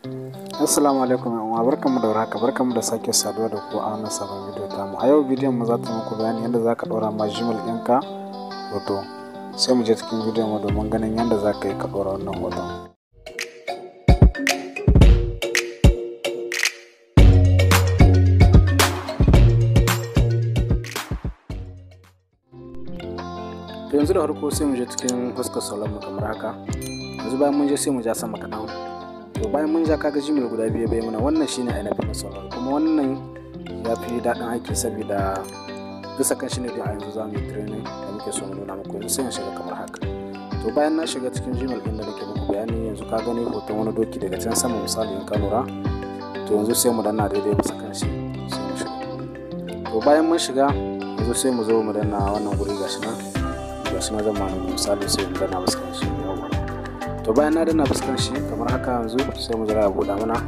Assalamu alaikum yan uwa, barkamu da warhaka, barkamu da sake saduwa da ku a wannan sabon bidiyo tamu. A yau bidiyon mu za ta muku bayani yadda za ka ɗora ma Gmail ɗinka hoto. Sai mu je cikin bidiyon mu domin ganin yadda za ka yi ka ɗora wannan hoton. To yanzu da farko sai mu je cikin fuskar salon mu kamar haka. Yanzu bayan mun je sai mu ja sama kaɗan. To bayan mun ja kaga Gmail guda biyu bai mana, wannan shine ainihin sauran, kuma wannan ya fi daɗin aiki saboda bisa kan shi ne da a yanzu za mu yi training da muke so mu nuna muku. Yanzu sai in shiga kamar haka. To bayan na shiga cikin Gmail ɗin da nake muku bayani, yanzu ka gani hoton wani doki daga can sama misali in ka lura. To yanzu sai mu danna daidai bisa kan shi sai mu shiga. To bayan mun shiga yanzu sai mu zo mu danna wannan guri gashi na zan ma misali sai mu danna bisa kan shi. To bayan na danna fuskan shi kamar haka yanzu sai mu jira ya buɗa mana.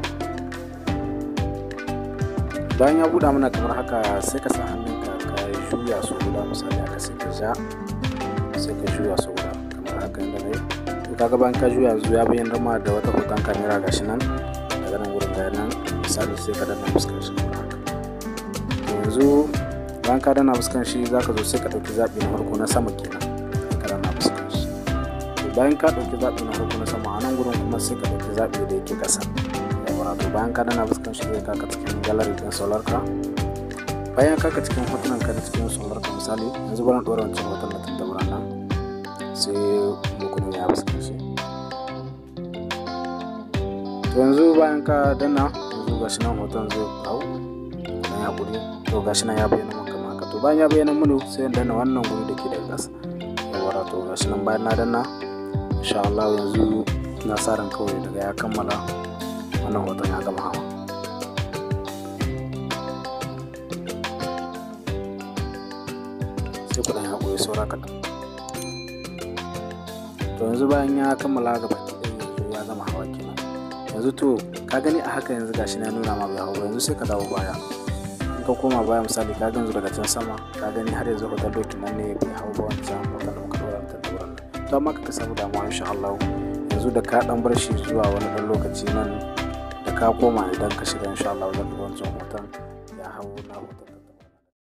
Bayan ya buɗa mana kamar haka sai ka sa hannunka ka juya su guda misali haka sai ka ja sai ka juya su guda kamar haka inda ne. To kaga bayan ka juya yanzu ya bayyana ma da wata hoton kamera gashi nan daga nan gurin ga nan misali sai ka danna fuskan shi kamar haka. To yanzu bayan ka danna fuskan shi zaka zo sai ka ɗauki zaɓi na farko na sama kenan ka danna fuskan shi. Bayan ka ɗauki zaɓi na farko na sama a nan gurin kuma sai ka ɗauki zaɓi da yake ƙasa. To bayan ka dana fuskan shi zai kaka cikin gallery ɗin solar ka. Bayan kaka cikin hotunan ka da cikin solar ka misali yanzu bana ɗora wancan hoton da tantabaran nan sai muku ya fuskan shi. To yanzu bayan ka dana yanzu gashi nan hoton zai hau dan ya guri. To gashi nan ya bayyana maka haka. To bayan ya bayyana mun sai in danna wannan guri da ke daga ƙasa. Yawwa to gashi nan bayan na danna insha Allah yanzu na sa ran kawai daga ya kammala wannan hoton ya gama hawa. Sai kuɗin ya ɓoye saura kaɗan. To yanzu bayan ya kammala gaba yanzu ya gama hawa kenan. Yanzu to ka gani a haka yanzu gashi na nuna ma bai hau ba, yanzu sai ka dawo baya. In ka koma baya misali ka ganzu daga can sama ka gani har yanzu hoton dokin nan ne bai hau ba, wancan hoton da muka ɗora tantabaran nan. To amma ka samu damuwa insha Allah yanzu da ka ɗan bar shi zuwa wani ɗan lokaci nan da ka koma idan ka shiga insha Allah zan ga wancan hoton ya hau na hoton.